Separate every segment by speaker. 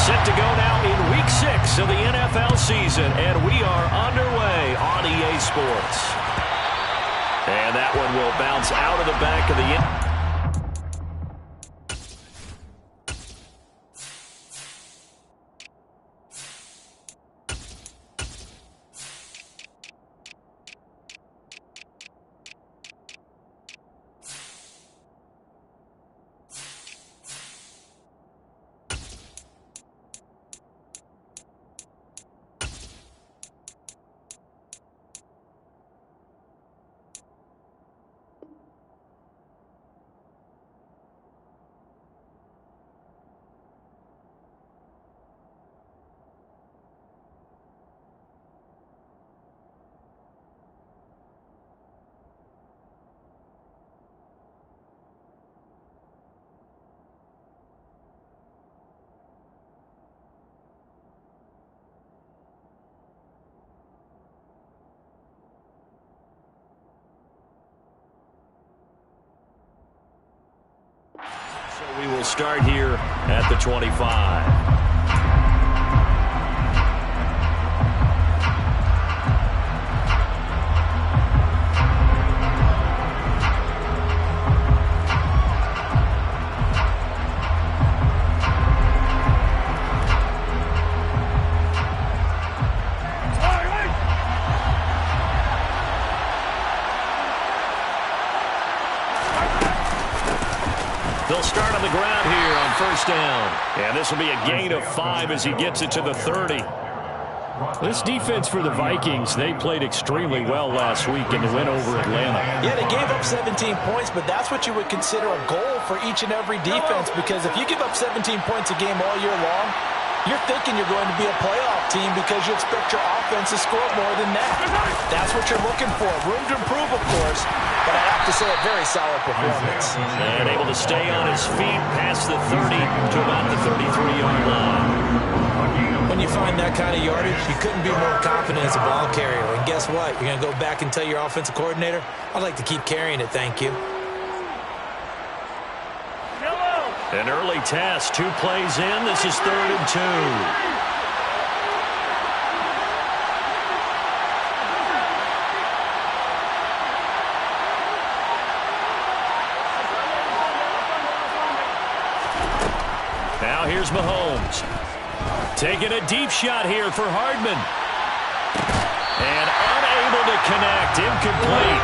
Speaker 1: Set to go now in Week 6 of the NFL season, and we are underway on EA Sports. And that one will bounce out of the back of the end. We will start here at the 25. They'll start on the ground here on first down. And this will be a gain of 5 as he gets it to the 30.
Speaker 2: This defense for the Vikings, they played extremely well last week in the win over Atlanta.
Speaker 3: Yeah, they gave up 17 points, but that's what you would consider a goal for each and every defense, because if you give up 17 points a game all year long, you're thinking you're going to be a playoff team because you expect your offense to score more than that. That's what you're looking for. Room to improve, of course, but I have to say a very solid performance.
Speaker 1: And able to stay on his feet past the 30 to about the 33-yard line.
Speaker 3: When you find that kind of yardage, you couldn't be more confident as a ball carrier. And guess what? You're going to go back and tell your offensive coordinator, I'd like to keep carrying it, thank you.
Speaker 1: An early test, 2 plays in. This is 3rd and 2. Now here's Mahomes. Taking a deep shot here for Hardman. And unable to connect. Incomplete.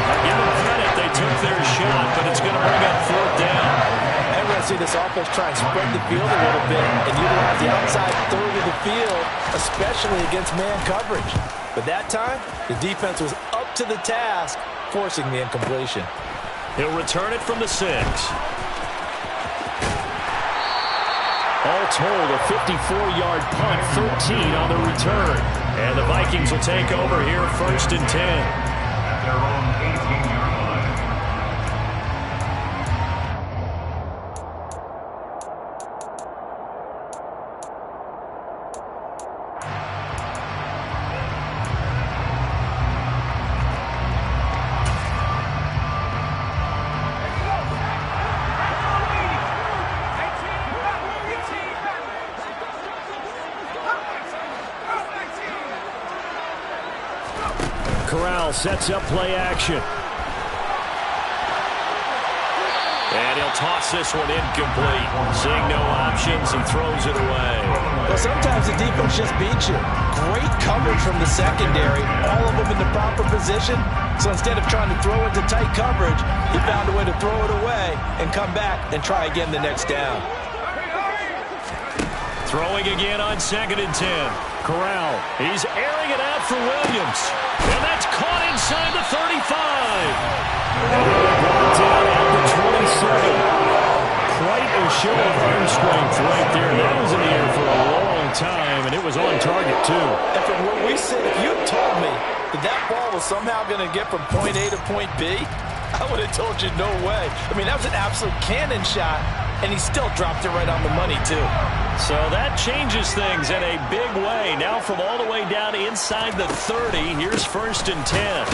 Speaker 1: I give them credit. They took their shot, but it's going to bring up 4th down.
Speaker 3: I'm going to see this offense try and spread the field a little bit and utilize the outside third of the field, especially against man coverage. But that time, the defense was up to the task, forcing the incompletion.
Speaker 1: He'll return it from the 6. All told, a 54-yard punt, 13 on the return. And the Vikings will take over here, 1st and 10.
Speaker 4: At their own 18-yard line.
Speaker 1: Corral sets up play action. And he'll toss this one incomplete. Seeing no options, he throws it away.
Speaker 3: Well, sometimes the defense just beats you. Great coverage from the secondary, all of them in the proper position. So instead of trying to throw into tight coverage, he found a way to throw it away and come back and try again the next down.
Speaker 1: Throwing again on 2nd and 10. Corral, he's airing it out for Williams. And that's caught inside the 35. And brought down at the 27. Quite a show of arm strength right there. That was in the air for a long time, and it was on target, too.
Speaker 3: And from where we sit, if you had told me that that ball was somehow going to get from point A to point B, I would have told you no way. I mean, that was an absolute cannon shot, and he still dropped it right on the money, too.
Speaker 1: So that changes things in a big way. Now from all the way down inside the 30, here's 1st and 10.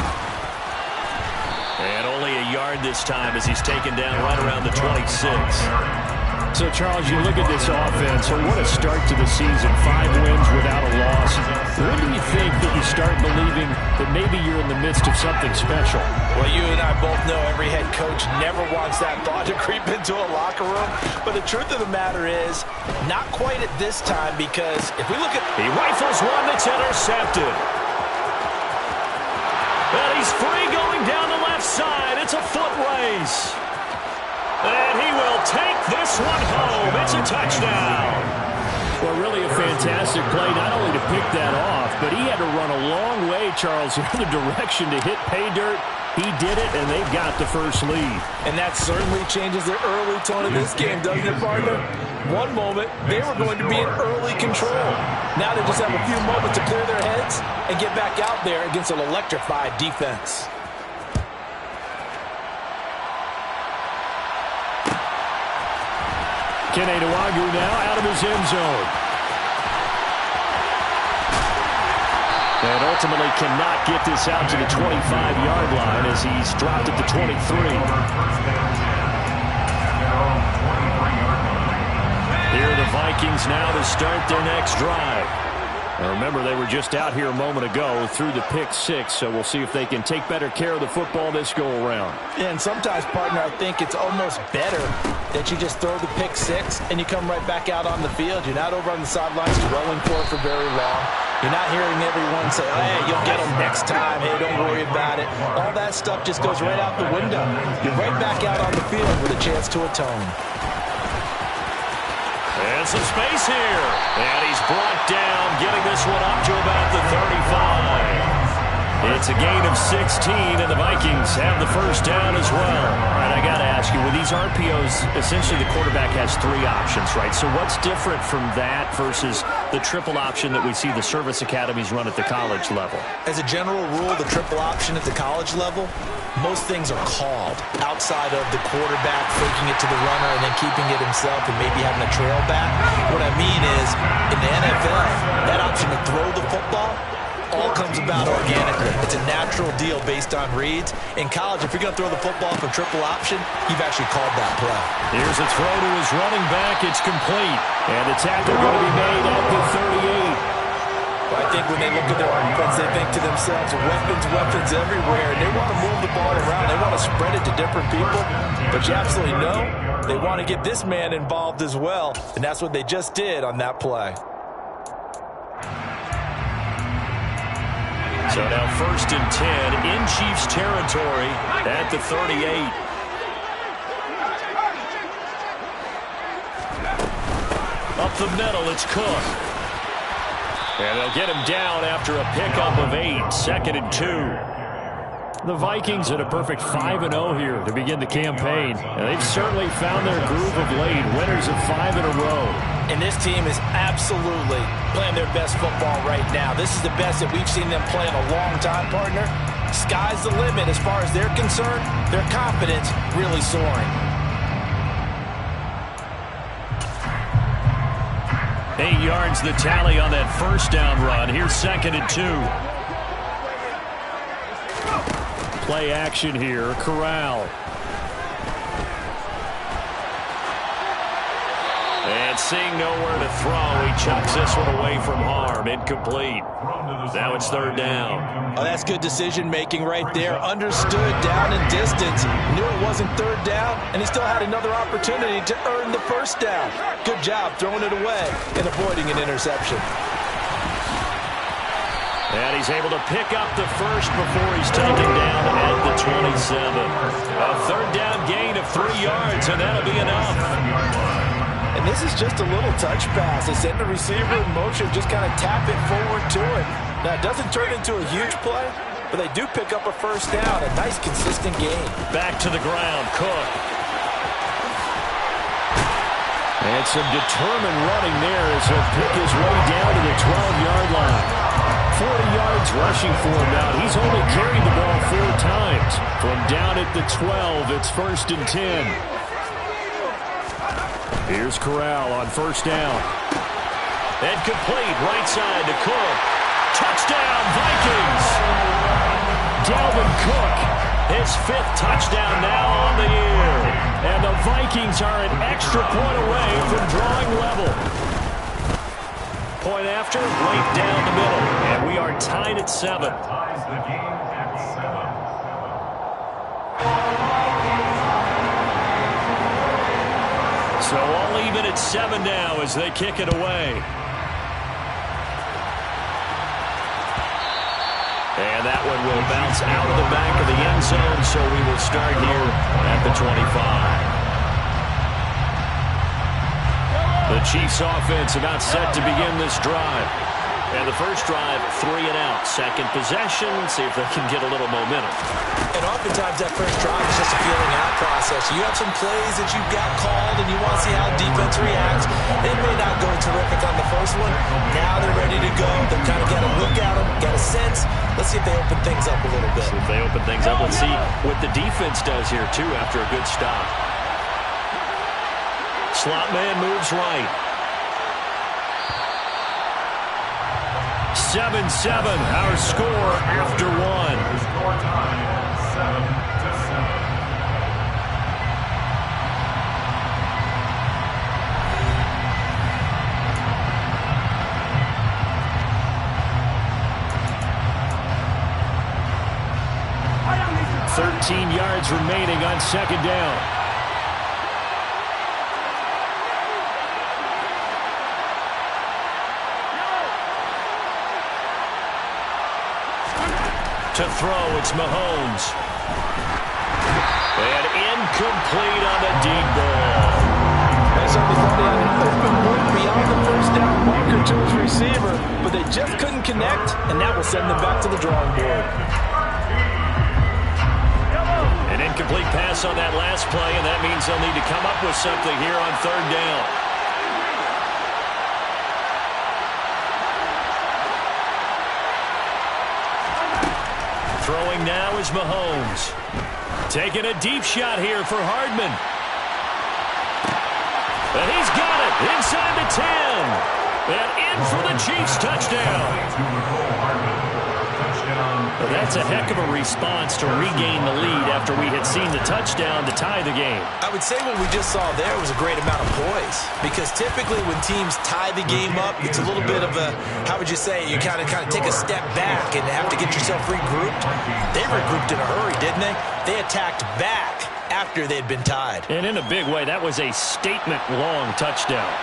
Speaker 1: And only a yard this time as he's taken down right around the 26.
Speaker 2: So, Charles, you look at this offense, and what a start to the season. 5 wins without a loss. When do you think that you start believing that maybe you're in the midst of something special?
Speaker 3: Well, you and I both know every head coach never wants that thought to creep into a locker room. But the truth of the matter is, not quite at this time, because if we look at...
Speaker 1: He rifles one that's intercepted. And he's free going down the left side. It's a foot race. And he will take this one home. It's a touchdown.
Speaker 2: Well, really a fantastic play, not only to pick that off, but he had to run a long way, Charles, in the direction to hit pay dirt. He did it, and they've got the first lead.
Speaker 3: And that certainly changes the early tone of this game, doesn't it, partner? One moment, they were going to be in early control. Now they just have a few moments to clear their heads and get back out there against an electrified defense.
Speaker 2: Kene Nwangwu now out of his end zone. And ultimately cannot get this out to the 25-yard line as he's dropped at the 23. Here are the Vikings now to start their next drive. Now remember, they were just out here a moment ago through the pick 6, so we'll see if they can take better care of the football this go-around.
Speaker 3: Yeah, and sometimes, partner, I think it's almost better that you just throw the pick 6 and you come right back out on the field. You're not over on the sidelines dwelling for it for very long. You're not hearing everyone say, oh, hey, you'll get them next time. Hey, don't worry about it. All that stuff just goes right out the window. You're right back out on the field with a chance to atone.
Speaker 1: And some space here. And he's brought down, getting this one up to about the 35. It's a gain of 16, and the Vikings have the first down as well. All right, I got to ask you, with these RPOs, essentially the quarterback has 3 options, right? So what's different from that versus the triple option that we see the service academies run at the college level?
Speaker 3: As a general rule, the triple option at the college level, most things are called outside of the quarterback faking it to the runner and then keeping it himself and maybe having a trail back. What I mean is, in the NFL, that option to throw the football all comes about organically. It's a natural deal based on reads. In college, if you're going to throw the football for triple option, you've actually called that play.
Speaker 2: Here's a throw to his running back. It's complete. And the tackle going to be made at the 38.
Speaker 3: I think when they look at their offense, they think to themselves, weapons everywhere, and they want to move the ball around. They want to spread it to different people, but you absolutely know they want to get this man involved as well, and that's what they just did on that play.
Speaker 1: So now 1st and 10 in Chiefs territory at the 38. Up the middle, it's Cook. And they'll get him down after a pickup of 8, 2nd and 2.
Speaker 2: The Vikings at a perfect 5-0 here to begin the campaign. And they've certainly found their groove of late, winners of 5 in a row.
Speaker 3: And this team is absolutely playing their best football right now. This is the best that we've seen them play in a long time, partner. Sky's the limit as far as they're concerned. Their confidence really soaring.
Speaker 1: 8 yards the tally on that first down run. Here's 2nd and 2.
Speaker 2: Play action here. Corral.
Speaker 1: And seeing nowhere to throw, he chucks this one away from harm. Incomplete. Now it's 3rd down.
Speaker 3: Oh, that's good decision-making right there. Understood down and distance. Knew it wasn't 3rd down, and he still had another opportunity to earn the 1st down. Good job throwing it away and avoiding an interception.
Speaker 1: And he's able to pick up the first before he's taken down at the 27. A 3rd down gain of 3 yards, and that'll be enough.
Speaker 3: And this is just a little touch pass. They send the receiver in motion, just kind of tap it forward to it. Now, it doesn't turn into a huge play, but they do pick up a 1st down. A nice, consistent gain.
Speaker 1: Back to the ground, Cook.
Speaker 2: And some determined running there as he'll pick his way down to the 12-yard line. 40 yards rushing for him now. He's only carried the ball 4 times. From down at the 12, it's 1st and 10. Here's Corral on 1st down.
Speaker 1: And complete right side to Cook. Touchdown, Vikings!
Speaker 2: Dalvin Cook His 5th touchdown now on the year. And the Vikings are an extra point away from drawing level. Point after, right down the middle. And we are tied at 7.
Speaker 4: Ties the game at 7.
Speaker 2: So all even at 7 now as they kick it away. And that one will bounce out of the back of the end zone, so we will start here at the 25. The Chiefs offense about set to begin this drive. And the first drive, 3 and out. Second possession, see if they can get a little momentum.
Speaker 3: And oftentimes that first drive is just a feeling out process. You have some plays that you've got called and you want to see how defense reacts. They may not go terrific on the first one. Now they're ready to go. They've kind of got a look at them, got a sense. Let's see if they open things up a little bit.
Speaker 2: See if they open things up. Let's see what the defense does here, too, after a good stop. Slot man moves right. 7-7, our score after 1.
Speaker 4: Score time
Speaker 2: 7-7. 13 yards remaining on second down. To throw, it's Mahomes. And incomplete on the deep ball.
Speaker 3: They certainly thought he had an open look beyond the first down marker to his receiver, but they just couldn't connect, and that will send them back to the drawing board.
Speaker 2: An incomplete pass on that last play, and that means they'll need to come up with something here on third down. Throwing now is Mahomes. Taking a deep shot here for Hardman. And he's got it inside the 10. And in for the Chiefs touchdown. That's a heck of a response to regain the lead after we had seen the touchdown to tie the game.
Speaker 3: I would say what we just saw there was a great amount of poise, because typically when teams tie the game up, it's a little bit of a, how would you say, you kind of take a step back and have to get yourself regrouped. They regrouped in a hurry, didn't they? They attacked back after they'd been tied.
Speaker 2: And in a big way, that was a statement-long touchdown.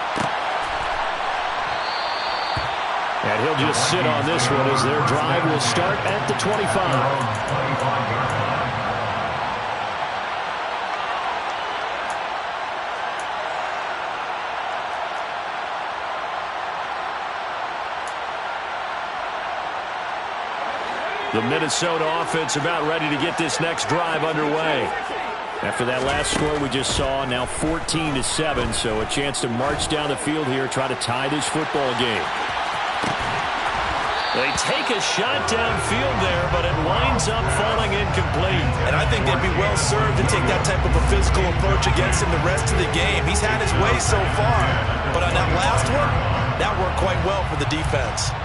Speaker 2: And he'll just sit on this one as their drive will start at the 25. The Minnesota offense about ready to get this next drive underway. After that last score we just saw, now 14-7, so a chance to march down the field here, try to tie this football game. They take a shot downfield there, but it winds up falling incomplete.
Speaker 3: And I think they'd be well served to take that type of a physical approach against him the rest of the game. He's had his way so far, but on that last one, that worked quite well for the defense.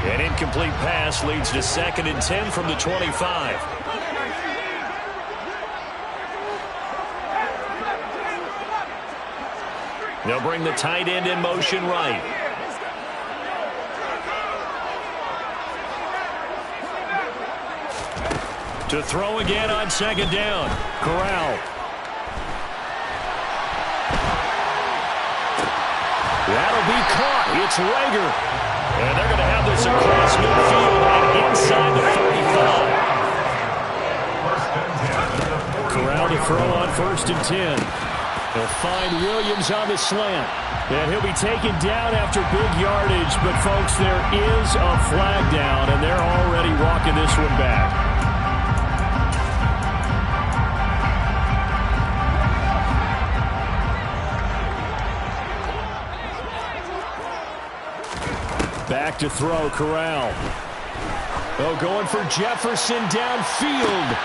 Speaker 2: An incomplete pass leads to 2nd and 10 from the 25. They'll bring the tight end in motion right. To throw again on 2nd down. Corral. That'll be caught. It's Rager. And they're going to have this across midfield and inside the 35. Corral to throw on 1st and 10. They'll find Williams on the slant. And he'll be taken down after big yardage. But, folks, there is a flag down, and they're already walking this one back. Back to throw, Corral. Oh, going for Jefferson downfield.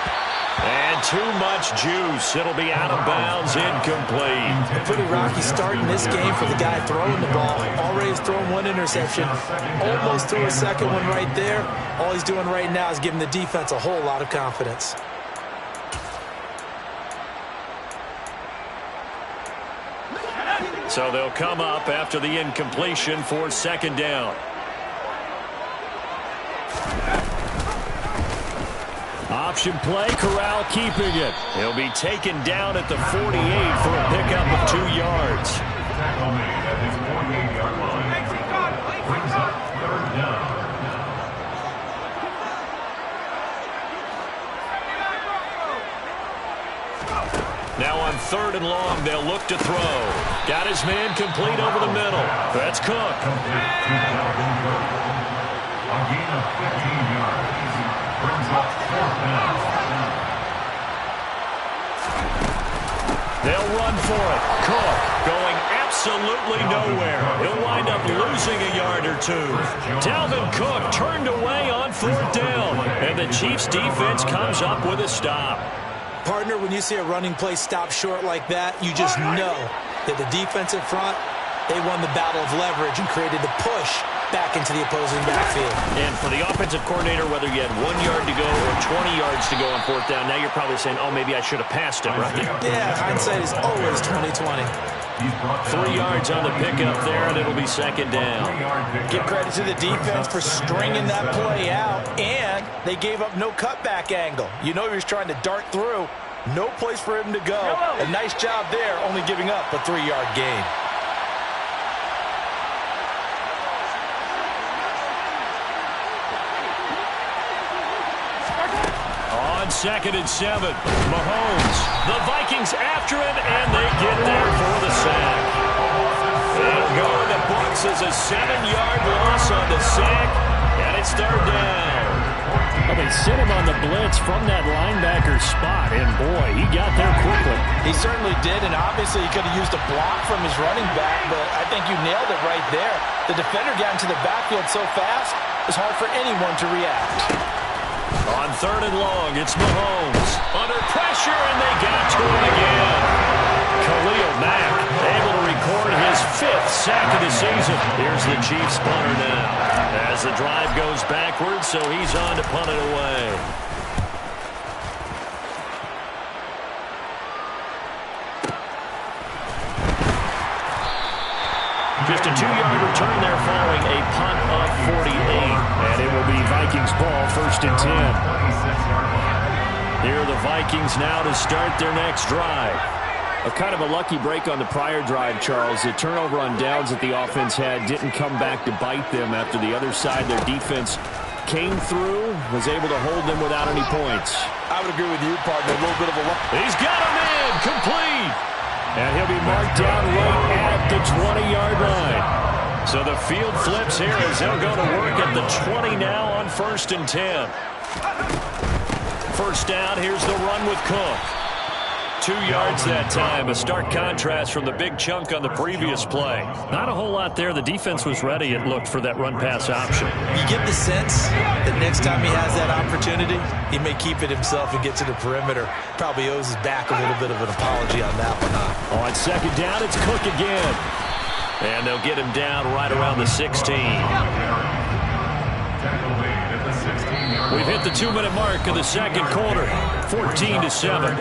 Speaker 1: And too much juice. It'll be out of bounds, incomplete.
Speaker 3: A pretty rocky start in this game for the guy throwing the ball. Already has thrown one interception. Almost threw a second one right there. All he's doing right now is giving the defense a whole lot of confidence.
Speaker 1: So they'll come up after the incompletion for second down. Option play, Corral keeping it. He'll be taken down at the 48 for a pickup of 2 yards.
Speaker 4: Tackle made at his 48-yard line. Brings up third down.
Speaker 1: Now on 3rd and long, they'll look to throw. Got his man complete over the middle. That's Cook.
Speaker 4: Complete to Dalvin Cook. A gain of 15 yards. Brings up 4th down.
Speaker 1: They'll run for it. Cook going absolutely nowhere. He'll wind up losing a yard or 2. Dalvin Cook turned away on 4th down. And the Chiefs defense comes up with a stop.
Speaker 3: Partner, when you see a running play stop short like that, you just know that the defensive front, they won the battle of leverage and created the push back into the opposing backfield.
Speaker 1: And for the offensive coordinator, whether you had 1 yard to go or 20 yards to go on 4th down, now you're probably saying, oh, maybe I should have passed it, right?
Speaker 3: Yeah, hindsight is always 20/20.
Speaker 1: 3 yards on the pickup there, and it'll be second down.
Speaker 3: Give credit to the defense for stringing that play out, and they gave up no cutback angle. You know he was trying to dart through. No place for him to go. A nice job there, only giving up a 3-yard gain.
Speaker 1: On 2nd and 7, Mahomes. The Vikings after him, and they get there for the sack. They'll go in the books as a 7-yard loss on the sack, and it's 3rd down.
Speaker 2: Well, they sent him on the blitz from that linebacker spot, and boy, he got there quickly.
Speaker 3: He certainly did, and obviously he could have used a block from his running back, but I think you nailed it right there. The defender got into the backfield so fast, it's hard for anyone to react.
Speaker 1: On 3rd and long, it's Mahomes. Under pressure, and they got to him again. Khalil Mack able to record his 5th sack of the season. Here's the Chiefs punter now. As the drive goes backwards, so he's on to punt it away. Just a 2-yard return there following a punt of 48. And it will be Vikings ball, 1st and 10. Here are the Vikings now to start their next drive.
Speaker 2: A kind of a lucky break on the prior drive, Charles. The turnover on downs that the offense had didn't come back to bite them after the other side. Their defense came through, was able to hold them without any points.
Speaker 3: I would agree with you, partner. A little bit of a luck.
Speaker 1: He's got a man complete.
Speaker 2: And he'll be marked down right at the 20-yard line.
Speaker 1: So the field flips here as they'll go to work at the 20 now on 1st and 10. First down, here's the run with Cook. 2 yards that time, a stark contrast from the big chunk on the previous play. Not a whole lot there. The defense was ready, it looked, for that run-pass option.
Speaker 3: You get the sense that next time he has that opportunity, he may keep it himself and get to the perimeter. Probably owes his back a little bit of an apology on that one, huh?
Speaker 1: On 2nd down, it's Cook again. And they'll get him down right around the 16. We've hit the 2-minute mark of the second quarter, 14-7.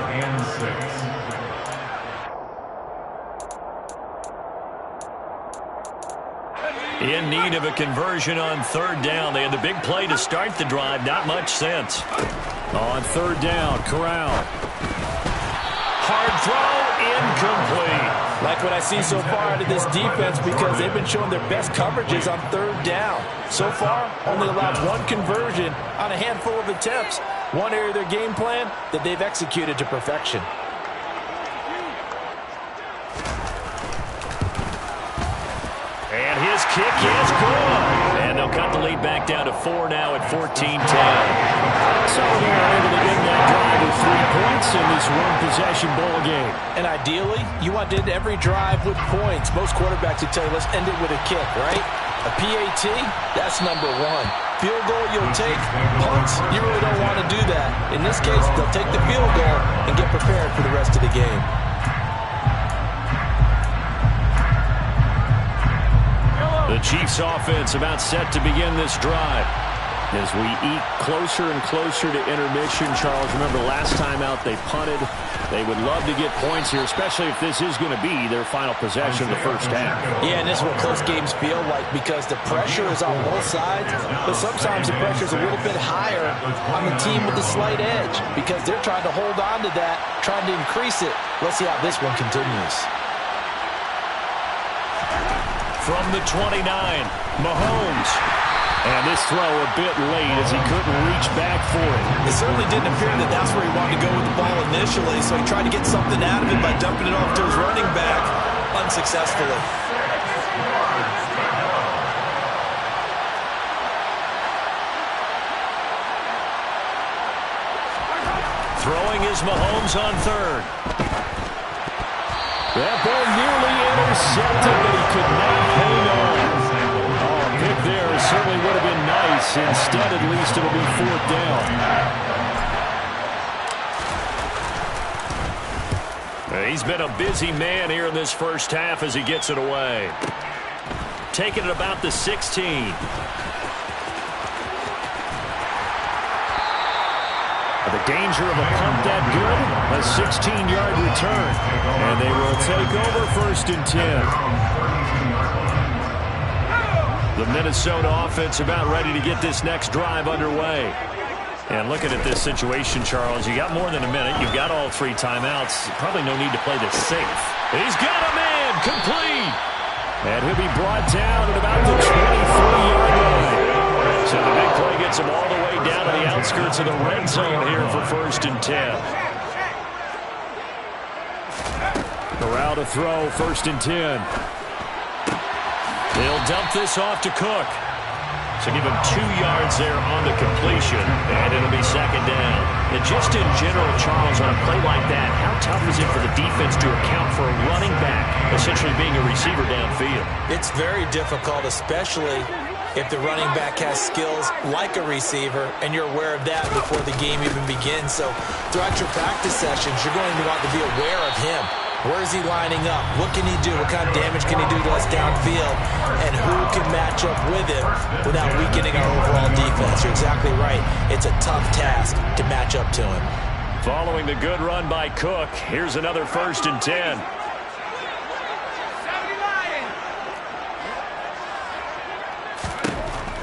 Speaker 1: In need of a conversion on 3rd down. They had the big play to start the drive. Not much sense.
Speaker 2: On 3rd down, Corral.
Speaker 1: Hard throw, incomplete.
Speaker 3: Like what I see so far out of this defense, because they've been showing their best coverages on 3rd down. So far, only allowed 1 conversion on a handful of attempts. One area of their game plan that they've executed to perfection.
Speaker 1: And his kick is good. And they'll cut the lead back down to 4 now at 14-10.
Speaker 2: So they are able to get that drive with 3 points in this one-possession ball game.
Speaker 3: And ideally, you want to end every drive with points. Most quarterbacks would tell you, let's end it with a kick, right? A PAT, that's number 1. field goal you'll take. Punts, you really don't want to do that. In this case, they'll take the field goal and get prepared for the rest of the game.
Speaker 2: The Chiefs offense about set to begin this drive. As we eat closer and closer to intermission, Charles, remember last time out they punted. They would love to get points here, especially if this is going to be their final possession of the first half.
Speaker 3: Yeah, and this is what close games feel like because the pressure is on both sides, but sometimes the pressure is a little bit higher on the team with the slight edge because they're trying to hold on to that, trying to increase it. Let's see how this one continues.
Speaker 2: From the 29, Mahomes. And this throw a bit late as he couldn't reach back for it.
Speaker 3: It certainly didn't appear that that's where he wanted to go with the ball initially, so he tried to get something out of it by dumping it off to his running back unsuccessfully.
Speaker 2: Throwing is Mahomes on third. That ball nearly intercepted, but he could not hang on. Pick there certainly would have been nice. Instead, at least it'll be fourth down. He's been a busy man here in this first half as he gets it away. Taking it about the 16. The danger of a punt that good, a 16-yard return. And they will take over first and 10. The Minnesota offense about ready to get this next drive underway. And looking at this situation, Charles, you got more than a minute. You've got all three timeouts. Probably no need to play this safe. He's got a man complete. And he'll be brought down at about the 23-yard line. So the big play gets him all the way down to the outskirts of the red zone here for first and 10. Corral to throw, first and 10. They'll dump this off to Cook. So give him 2 yards there on the completion, and it'll be second down. And just in general, Charles, on a play like that, how tough is it for the defense to account for a running back essentially being a receiver downfield?
Speaker 3: It's very difficult, especially if the running back has skills like a receiver, and you're aware of that before the game even begins. So throughout your practice sessions, you're going to want to be aware of him. Where is he lining up? What can he do? What kind of damage can he do to us downfield? And who can match up with him without weakening our overall defense? You're exactly right. It's a tough task to match up to him.
Speaker 2: Following the good run by Cook, here's another first and 10.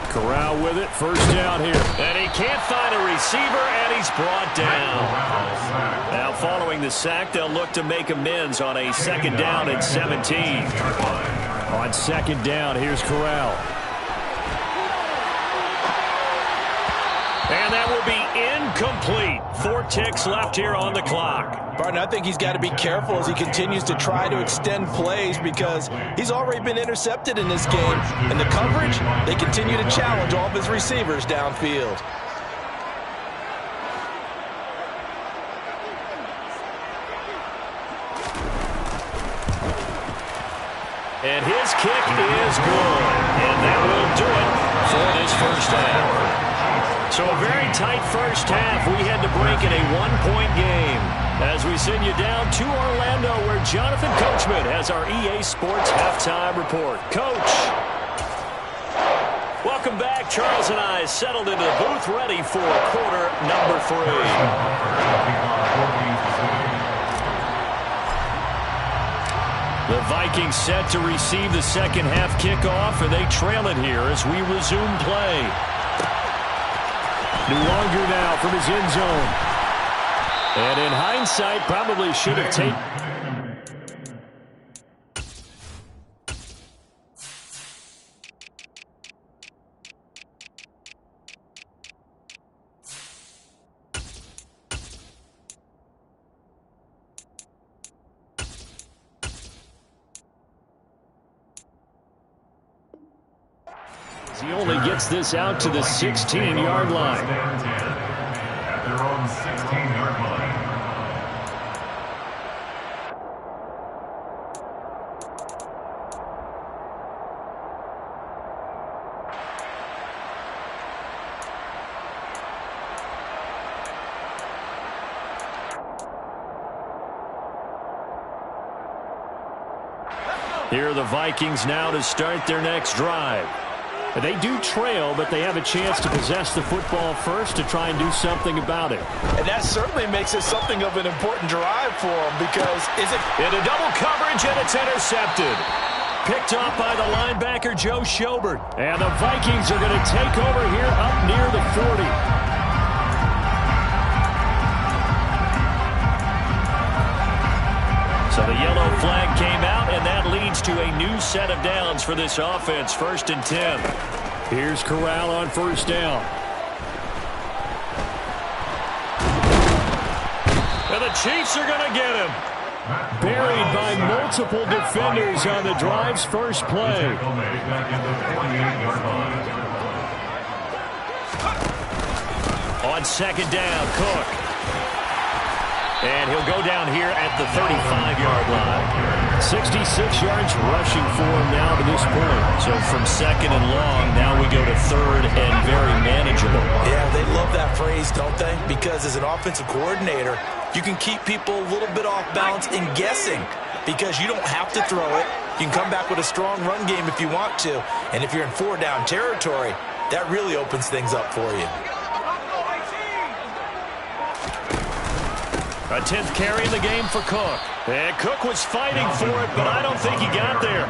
Speaker 2: Corral with it, first down here. And he can't find a receiver, and he's brought down. Now following the sack, they'll look to make amends on a second down at 17. On second down, here's Corral. And that will be incomplete. 4 ticks left here on the clock.
Speaker 3: Barton, I think he's got to be careful as he continues to try to extend plays because he's already been intercepted in this game. And the coverage, they continue to challenge all of his receivers downfield.
Speaker 2: And his kick is good. And that will do it for this first half. So a very tight first half. We had to break in a 1-point game as we send you down to Orlando where Jonathan Coachman has our EA Sports halftime report. Coach. Welcome back. Charles and I settled into the booth ready for quarter number 3. The Vikings set to receive the second half kickoff, and they trail it here as we resume play. No longer now from his end zone. And in hindsight, probably should have taken. He only gets this out to the 16-yard line.
Speaker 4: At their own 16-yard line.
Speaker 2: Here are the Vikings now to start their next drive. They do trail, but they have a chance to possess the football first to try and do something about it.
Speaker 3: And that certainly makes it something of an important drive for them because is it
Speaker 1: into double coverage, and it's intercepted. Picked off by the linebacker, Joe Schobert.
Speaker 2: And the Vikings are going to take over here up near the 40.
Speaker 1: So the yellow flag came out, and that leads to a new set of downs for this offense. 1st and 10.
Speaker 2: Here's Corral on 1st down.
Speaker 1: And the Chiefs are going to get him.
Speaker 2: Buried by multiple defenders on the drive's first play.
Speaker 1: On 2nd down, Cook. And he'll go down here at the 35-yard line.
Speaker 2: 66 yards rushing for him now to this point.
Speaker 1: So from 2nd and long, now we go to 3rd and very manageable.
Speaker 3: Yeah, they love that phrase, don't they? Because as an offensive coordinator, you can keep people a little bit off balance and guessing because you don't have to throw it. You can come back with a strong run game if you want to. And if you're in 4-down territory, that really opens things up for you.
Speaker 1: A 10th carry in the game for Cook. And Cook was fighting for it, but I don't think he got there.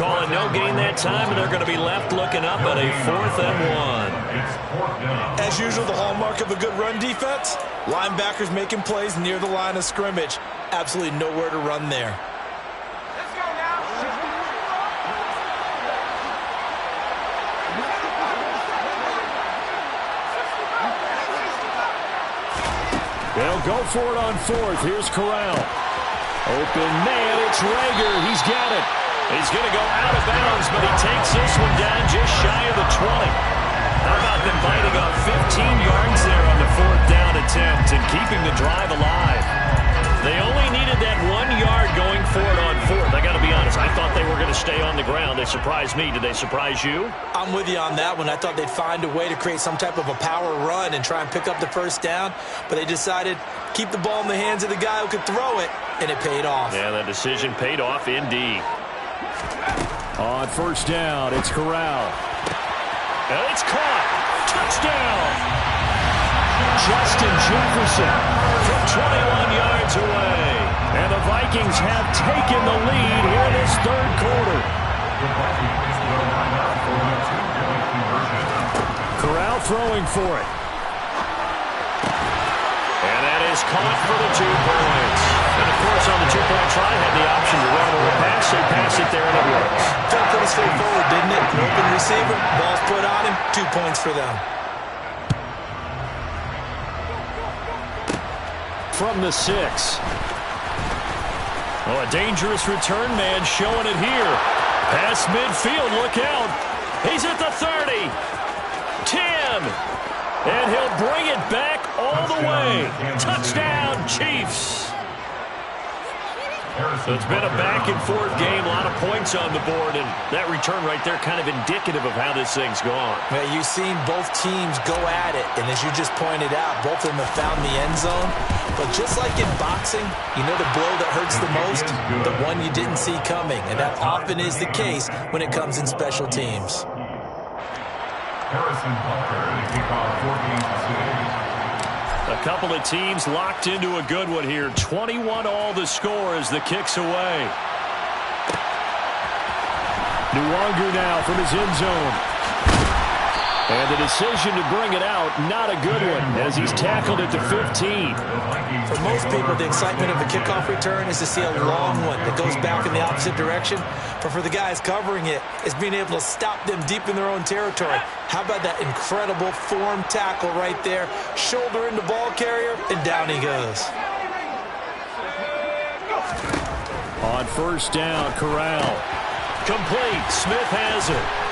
Speaker 1: Calling no gain that time, and they're going to be left looking up at a 4th and 1.
Speaker 3: As usual, the hallmark of a good run defense, linebackers making plays near the line of scrimmage. Absolutely nowhere to run there.
Speaker 5: Let's go now.
Speaker 2: They'll go for it on 4th. Here's Corral. Open man, it's Rager. He's got it.
Speaker 1: He's going to go out of bounds, but he takes this one down just shy of the 20. How about them biting off 15 yards there on the 4th down attempt and keeping the drive alive? They only needed that 1 yard going for it on 4th. I got to be honest, I thought they were going to stay on the ground. They surprised me. Did they surprise you?
Speaker 3: I'm with you on that one. I thought they'd find a way to create some type of a power run and try and pick up the 1st down, but they decided keep the ball in the hands of the guy who could throw it, and it paid off.
Speaker 1: Yeah, that decision paid off indeed.
Speaker 2: On 1st down, it's Corral.
Speaker 1: And it's caught. Touchdown.
Speaker 2: Justin Jefferson
Speaker 1: from 21 yards away.
Speaker 2: And the Vikings have taken the lead here in this 3rd quarter. Corral throwing for it.
Speaker 1: And that is caught for the 2 points. And, of course, on the 2-point try, had the option to run or pass. They pass it there, and it works.
Speaker 3: Felt pretty straightforward, didn't it? An open receiver, ball's put on him, 2 points for them.
Speaker 2: From the 6.
Speaker 1: Oh, a dangerous return man showing it here. Past midfield, look out. He's at the 30. 10. And he'll bring it back all the way. Touchdown, Chiefs. So it's been a back-and-forth game, a lot of points on the board, and that return right there kind of indicative of how this thing's gone.
Speaker 3: Well, you've seen both teams go at it, and as you just pointed out, both of them have found the end zone. But just like in boxing, you know the blow that hurts the most? The one you didn't see coming, and that often is the case when it comes in special teams.
Speaker 4: Harrison Butker to kick off 14-6.
Speaker 1: A couple of teams locked into a good one here. 21-all the score as the kick's away.
Speaker 2: Nwangu now from his end zone. And the decision to bring it out, not a good one, as he's tackled at the 15.
Speaker 3: For most people, the excitement of the kickoff return is to see a long one that goes back in the opposite direction. But for the guys covering it, it's being able to stop them deep in their own territory. How about that incredible form tackle right there? Shoulder into ball carrier, and down he goes.
Speaker 2: On 1st down, Corral.
Speaker 1: Complete. Smith has it.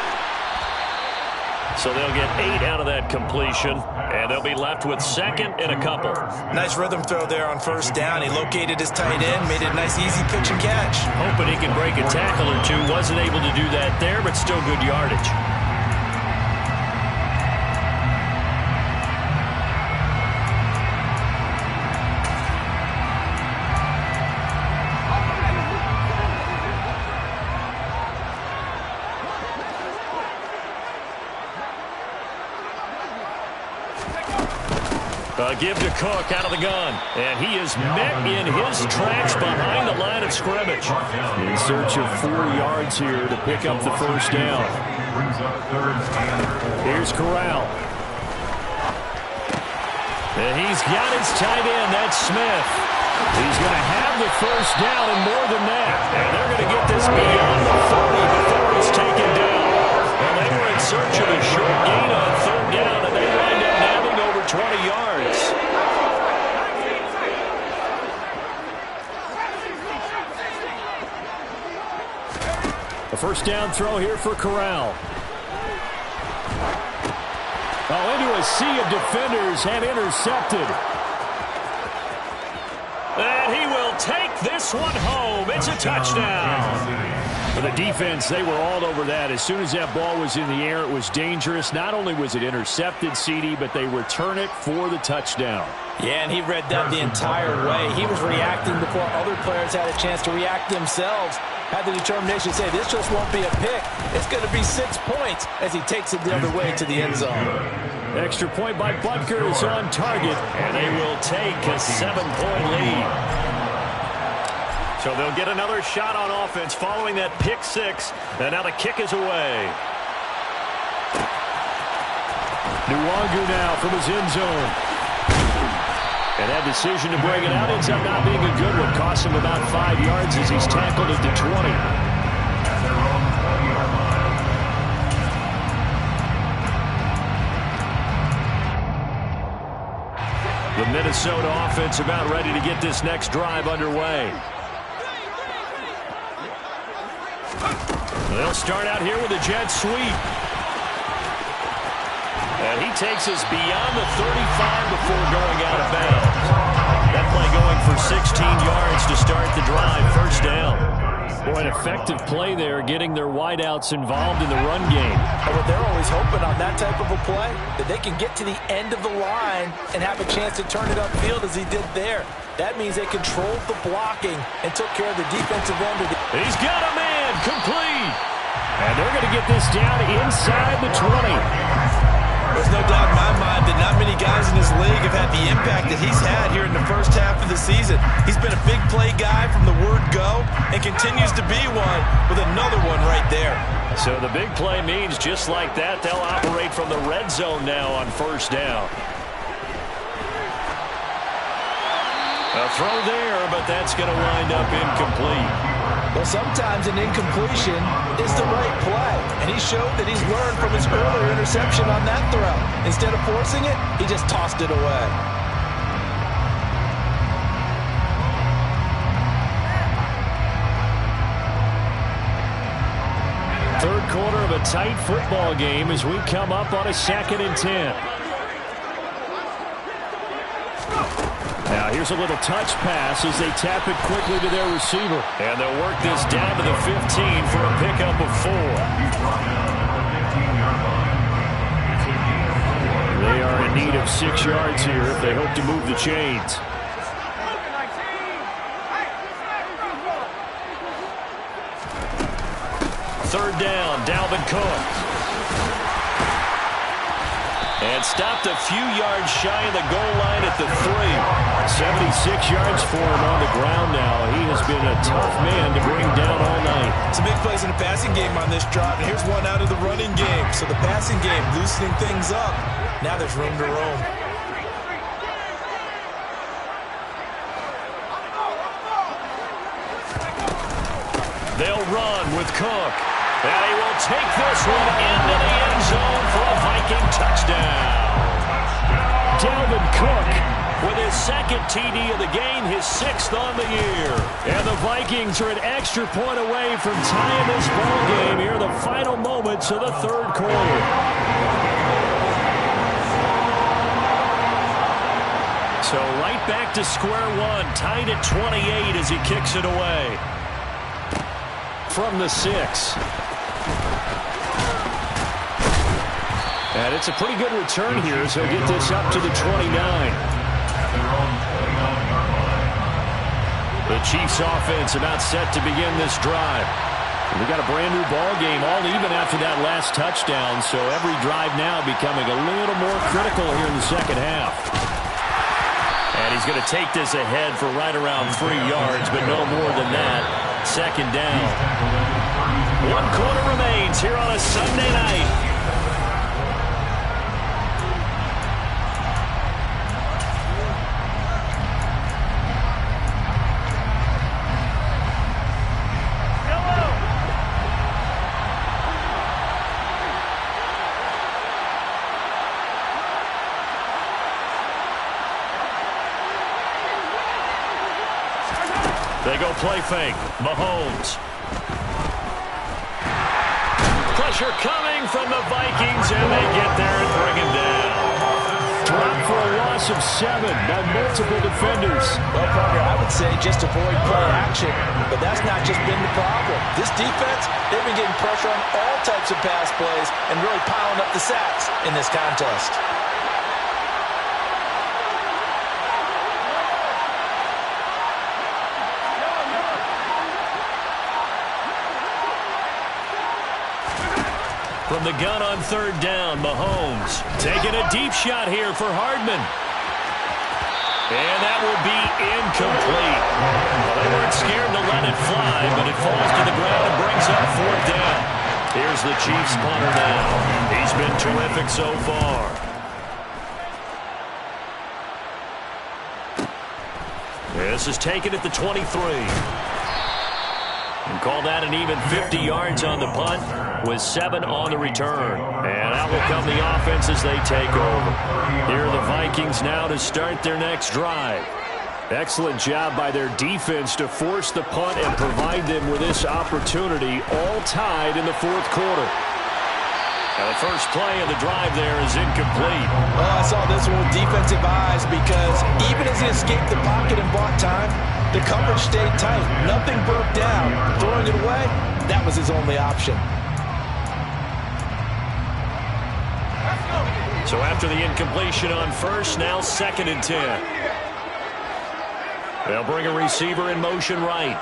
Speaker 1: So they'll get 8 out of that completion, and they'll be left with 2nd and a couple.
Speaker 3: Nice rhythm throw there on 1st down. He located his tight end, made it a nice easy pitch and catch.
Speaker 1: Hoping he can break a tackle or two. Wasn't able to do that there, but still good yardage. Give to Cook out of the gun. And he is met in his tracks behind the line of scrimmage.
Speaker 2: In search of 4 yards here to pick up the first down. Here's Corral.
Speaker 1: And he's got his tight end. That's Smith. He's going to have the first down and more than that. And they're going to get this beyond the 40 before it's taken down. And they were in search of a short gain on third down, and they wind up nabbing over 20 yards.
Speaker 2: A first down throw here for Corral. Oh, into a sea of defenders and intercepted.
Speaker 1: And he will take this one home. It's a touchdown.
Speaker 2: For the defense, they were all over that. As soon as that ball was in the air, it was dangerous. Not only was it intercepted, CD, but they return it for the touchdown.
Speaker 3: Yeah, and he read that the entire way. He was reacting before other players had a chance to react themselves. Had the determination to say, this just won't be a pick. It's going to be 6 points as he takes it the other way to the end zone.
Speaker 2: Extra point by Butker is on target.
Speaker 1: And they will take a 7-point lead. So they'll get another shot on offense following that pick 6. And now the kick is away.
Speaker 2: Nwangu now from his end zone. And that decision to bring it out ends up not being a good one. Costs him about 5 yards as he's tackled at the 20.
Speaker 1: The Minnesota offense about ready to get this next drive underway. They'll start out here with a jet sweep. And he takes us beyond the 35 before going out of bounds. That play going for 16 yards to start the drive. First down.
Speaker 2: Boy, an effective play there, getting their wideouts involved in the run game.
Speaker 3: But they're always hoping on that type of a play that they can get to the end of the line and have a chance to turn it upfield as he did there. That means they controlled the blocking and took care of the defensive end of the...
Speaker 1: He's got a man, complete.
Speaker 2: And they're going to get this down inside the 20.
Speaker 3: There's no doubt in my mind that not many guys in this league have had the impact that he's had here in the first half of the season. He's been a big play guy from the word go and continues to be one with another one right there.
Speaker 1: So the big play means just like that, they'll operate from the red zone now on first down. A throw there, but that's going to wind up incomplete.
Speaker 3: Well, sometimes an incompletion is the right play, and he showed that he's learned from his earlier interception on that throw. Instead of forcing it, he just tossed it away.
Speaker 2: Third quarter of a tight football game as we come up on a 2nd and 10. Now here's a little touch pass as they tap it quickly to their receiver.
Speaker 1: And they'll work this down to the 15 for a pickup of 4.
Speaker 2: They are in need of 6 yards here if they hope to move the chains.
Speaker 1: Third down, Dalvin Cook. And stopped a few yards shy of the goal line at the 3.
Speaker 2: 76 yards for him on the ground now. He has been a tough man to bring down all night.
Speaker 3: Some big plays in the passing game on this drive, and here's one out of the running game. So the passing game loosening things up. Now there's room to roam.
Speaker 1: They'll run with Cook. And he will take this one into the end zone for a Viking touchdown.
Speaker 2: Dalvin Cook
Speaker 1: with his 2nd TD of the game, his 6th on the year.
Speaker 2: And the Vikings are an extra point away from tying this ball game here in the final moments of the third quarter.
Speaker 1: So right back to square one, tied at 28 as he kicks it away.
Speaker 2: From the 6. And it's a pretty good return here as he'll get this up to the 29.
Speaker 1: The Chiefs offense about set to begin this drive.
Speaker 2: We got a brand new ball game, all even after that last touchdown, so every drive now becoming a little more critical here in the second half. he's going to take this ahead for right around 3 yards, but no more than that. Second down.
Speaker 1: 1 quarter remains here on a Sunday night. They go play fake. Mahomes. Pressure coming from the Vikings, and they get there and bring him down.
Speaker 2: Dropped for a loss of 7 by multiple defenders.
Speaker 3: Well, Parker, I would say just avoid play action, but that's not just been the problem. This defense, they've been getting pressure on all types of pass plays and really piling up the sacks in this contest.
Speaker 1: From the gun on third down, Mahomes taking a deep shot here for Hardman. And that will be incomplete. Well, they weren't scared to let it fly, but it falls to the ground and brings up fourth down. Here's the Chiefs punter now. He's been terrific so far. This is taken at the 23. And call that an even 50 yards on the punt with 7 on the return. And out will come the offense as they take over. Here are the Vikings now to start their next drive.
Speaker 2: Excellent job by their defense to force the punt and provide them with this opportunity, all tied in the fourth quarter.
Speaker 1: Now the first play of the drive there is incomplete.
Speaker 3: Well, I saw this one with defensive eyes because even as he escaped the pocket and bought time, the coverage stayed tight. Nothing broke down. Throwing it away, that was his only option.
Speaker 1: So after the incompletion on first, now 2nd and 10. They'll bring a receiver in motion right.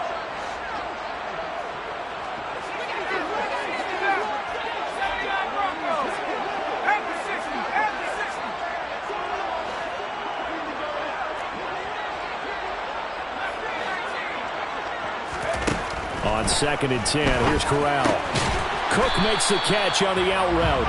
Speaker 2: On 2nd and 10, here's Corral. Cook makes the catch on the out route.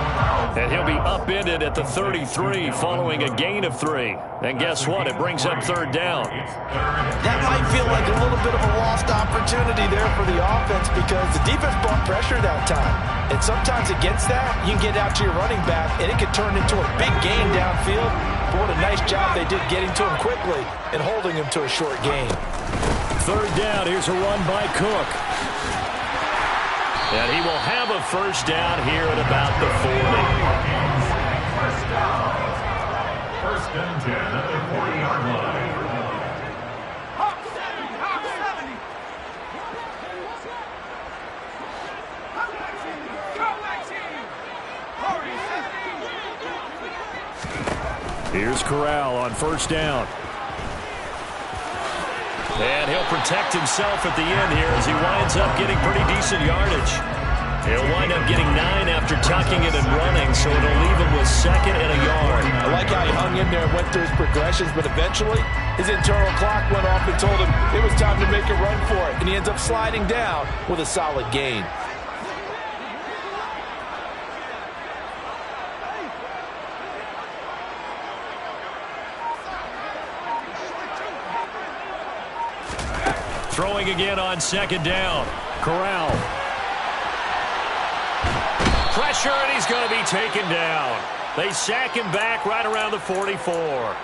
Speaker 1: And he'll be upended at the 33 following a gain of 3. And guess what? It brings up third down.
Speaker 3: That might feel like a little bit of a lost opportunity there for the offense because the defense brought pressure that time. And sometimes against that, you can get out to your running back, and it could turn into a big gain downfield. But what a nice job they did getting to him quickly and holding him to a short gain.
Speaker 2: Third down, here's a run by Cook.
Speaker 1: And he will have a first down here at about the 40.
Speaker 4: First and 10 at the 40-yard line.
Speaker 5: Hawk 70, Hawk 70. Go 19.
Speaker 2: Here's Corral on first down.
Speaker 1: And he'll protect himself at the end here as he winds up getting pretty decent yardage. He'll wind up getting 9 after tucking it and running, so it'll leave him with 2nd and a yard.
Speaker 3: I like how he hung in there and went through his progressions, but eventually his internal clock went off and told him it was time to make a run for it, and he ends up sliding down with a solid gain.
Speaker 1: Throwing again on 2nd down.
Speaker 2: Corral.
Speaker 1: Pressure, and he's going to be taken down. They sack him back right around the 44.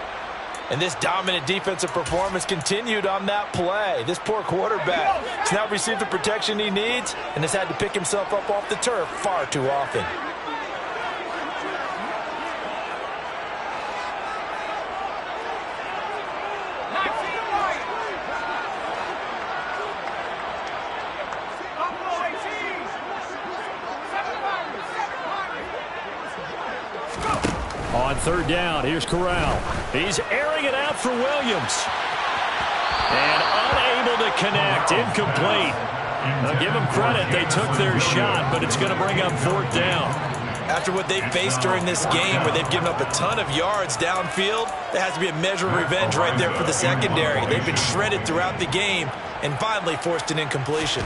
Speaker 3: And this dominant defensive performance continued on that play. This poor quarterback has now received the protection he needs and has had to pick himself up off the turf far too often.
Speaker 2: On third down, here's Corral.
Speaker 1: He's airing it out for Williams. And unable to connect. Incomplete. Now give them credit. They took their shot, but it's going to bring up fourth down.
Speaker 3: After what they've faced during this game, where they've given up a ton of yards downfield, there has to be a measure of revenge right there for the secondary. They've been shredded throughout the game and finally forced an incompletion.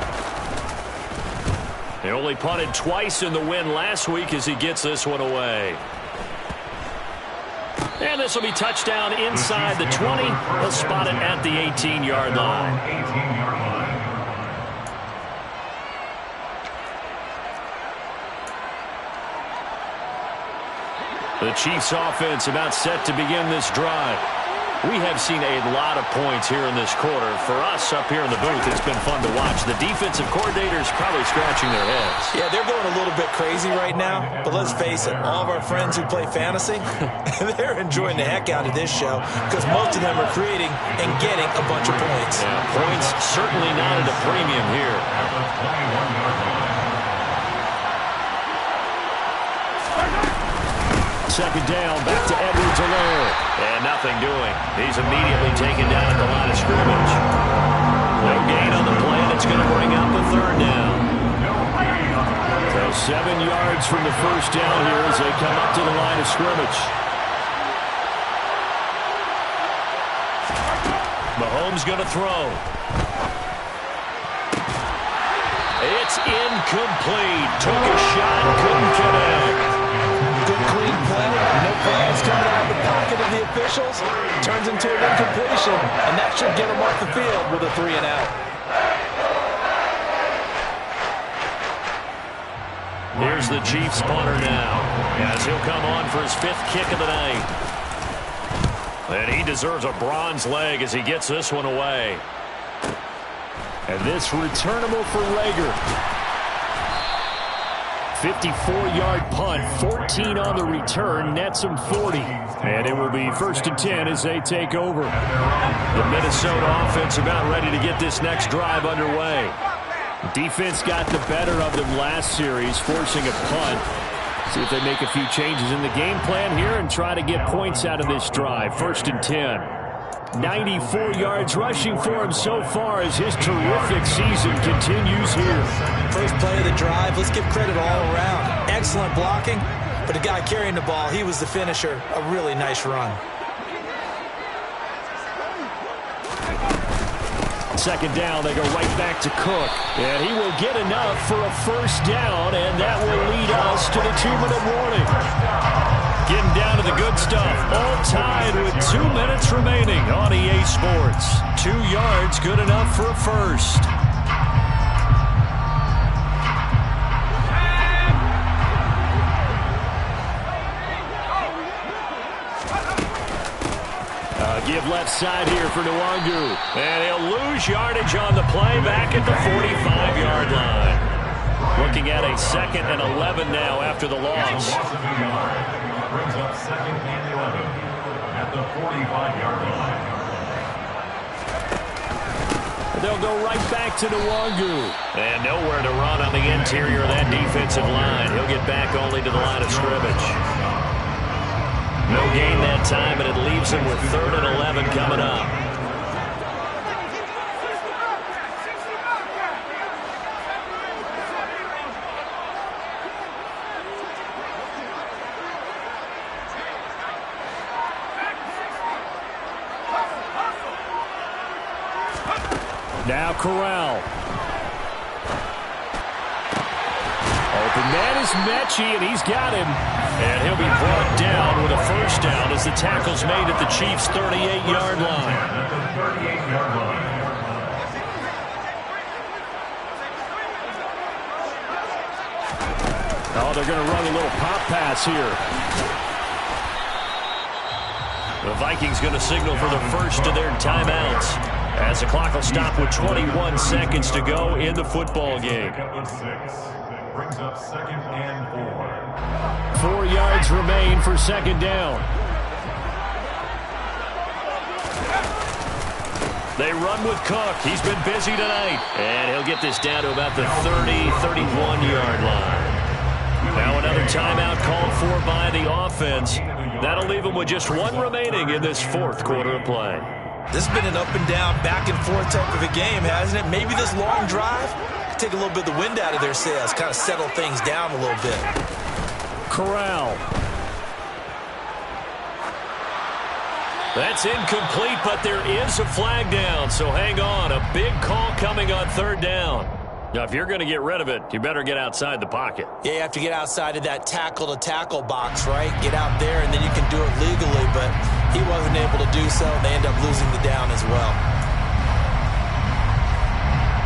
Speaker 2: They only punted twice in the win last week as he gets this one away. And this will be touchdown inside the 20. He'll spot it at the 18-yard line.
Speaker 4: 18-yard line.
Speaker 2: The Chiefs offense about set to begin this drive. We have seen a lot of points here in this quarter. For us up here in the booth, it's been fun to watch. The defensive coordinators probably scratching their heads.
Speaker 3: Yeah, they're going a little bit crazy right now, but let's face it, all of our friends who play fantasy, they're enjoying the heck out of this show because most of them are creating and getting a bunch of points.
Speaker 2: Yeah, points certainly not at a premium here.
Speaker 4: At the 21-yard line.
Speaker 2: Second down, back to Edwards-Helaire. And nothing doing. He's immediately taken down at the line of scrimmage. No gain on the play, and it's going to bring up a third down. So 7 yards from the first down here as they come up to the line of scrimmage. Mahomes going to throw. It's incomplete. Took a shot, couldn't connect.
Speaker 3: Good clean play, no flags coming out of the pocket of the officials. Turns into an incompletion, and that should get him off the field with a 3 and out.
Speaker 2: Here's the Chiefs punter now, as he'll come on for his 5th kick of the night. And he deserves a bronze leg as he gets this one away. And this returnable for Reagor. 54-yard punt, 14 on the return, nets him 40. And it will be 1st and 10 as they take over. The Minnesota offense about ready to get this next drive underway. Defense got the better of them last series, forcing a punt. See if they make a few changes in the game plan here and try to get points out of this drive. 1st and 10. 94 yards rushing for him so far as his terrific season continues here.
Speaker 3: First play of the drive, let's give credit all around. Excellent blocking, but the guy carrying the ball, he was the finisher. A really nice run.
Speaker 2: Second down, they go right back to Cook. And he will get enough for a first down, and that will lead us to the 2-minute warning. Getting down to the good stuff. All tied with 2 minutes remaining on EA Sports. 2 yards, good enough for a first. Give left side here for Nwangu. And he'll lose yardage on the play back at the 45-yard line. Looking at a 2nd and 11 now after the loss.
Speaker 4: Brings up 2nd and 11 at the 45-yard line.
Speaker 2: They'll go right back to Nwangu. And nowhere to run on the interior of that defensive line. He'll get back only to the line of scrimmage. No gain that time, and it leaves him with 3rd and 11 coming up. Now Corral. Open man is Mechie, and he's got him. And he'll be brought down with a first down as the tackle's made at the Chiefs' 38-yard line.
Speaker 4: At the 38-yard line.
Speaker 2: Oh, they're going to run a little pop pass here. The Vikings going to signal for the first of their timeouts, as the clock will stop with 21 seconds to go in the football game.
Speaker 4: Brings up 2nd and 4.
Speaker 2: 4 yards remain for second down. They run with Cook. He's been busy tonight. And he'll get this down to about the 31-yard line. Now another timeout called for by the offense. That'll leave them with just 1 remaining in this 4th quarter of play.
Speaker 3: This has been an up and down, back and forth type of a game, hasn't it? Maybe this long drive could take a little bit of the wind out of their sails, kind of settle things down a little bit.
Speaker 2: Corral.
Speaker 1: That's incomplete, but there is a flag down, so hang on. A big call coming on third down. Now, if you're going to get rid of it, you better get outside the pocket.
Speaker 3: Yeah, you have to get outside of that tackle-to-tackle box, right? Get out there, and then you can do it legally, but he wasn't able to do so, and they end up losing the down as well.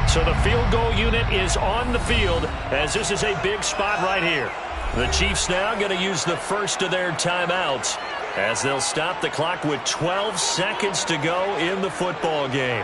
Speaker 1: So the field goal unit is on the field, as this is a big spot right here. The Chiefs now going to use the first of their timeouts, as they'll stop the clock with 12 seconds to go in the football game.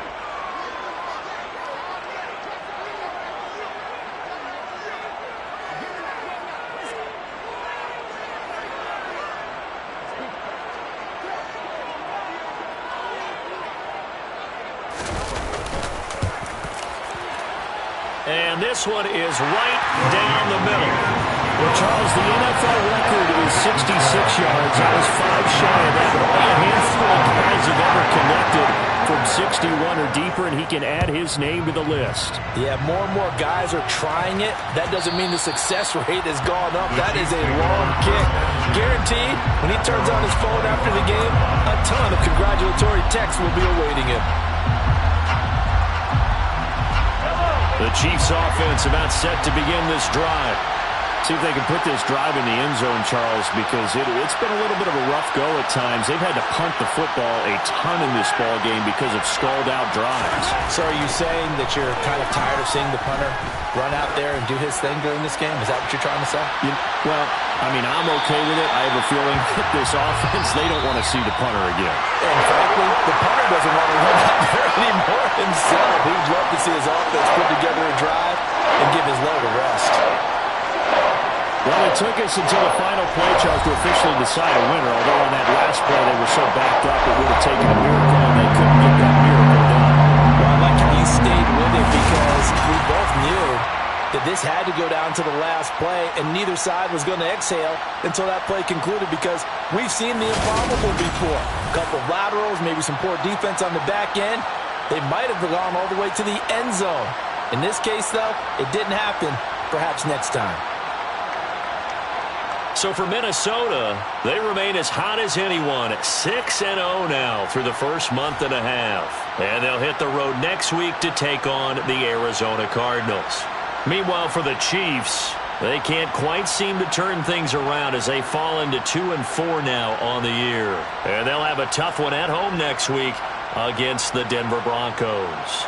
Speaker 1: And this one is right down the middle.
Speaker 2: Well, Charles, the NFL record is 66 yards. That was 5 shy of that, but only a handful of guys have ever connected from 61 or deeper, and he can add his name to the list.
Speaker 3: Yeah, more and more guys are trying it. That doesn't mean the success rate has gone up. That is a long kick. Guaranteed, when he turns on his phone after the game, a ton of congratulatory texts will be awaiting him.
Speaker 1: The Chiefs offense about set to begin this drive.
Speaker 2: See if they can put this drive in the end zone, Charles, because it's been a little bit of a rough go at times. They've had to punt the football a ton in this ball game because of stalled-out drives.
Speaker 3: So are you saying that you're kind of tired of seeing the punter run out there and do his thing during this game? Is that what you're trying to say?
Speaker 2: Well, I mean, I'm okay with it. I have a feeling that this offense, they don't want to see the punter again.
Speaker 3: And frankly, the punter doesn't want to run out there anymore himself. He'd love to see his offense put together a drive and give his load a rest.
Speaker 2: Well, it took us until the final play, Charles, to officially decide a winner, although on that last play they were so backed up it would have taken a miracle, and they couldn't get that miracle done.
Speaker 3: Well, I like how he stayed with it because we both knew that this had to go down to the last play, and neither side was going to exhale until that play concluded because we've seen the improbable before. A couple of laterals, maybe some poor defense on the back end. They might have gone all the way to the end zone. In this case, though, it didn't happen. Perhaps next time.
Speaker 1: So for Minnesota, they remain as hot as anyone at 6-0 now through the first month and a half. And they'll hit the road next week to take on the Arizona Cardinals. Meanwhile, for the Chiefs, they can't quite seem to turn things around as they fall into 2-4 now on the year. And they'll have a tough one at home next week against the Denver Broncos.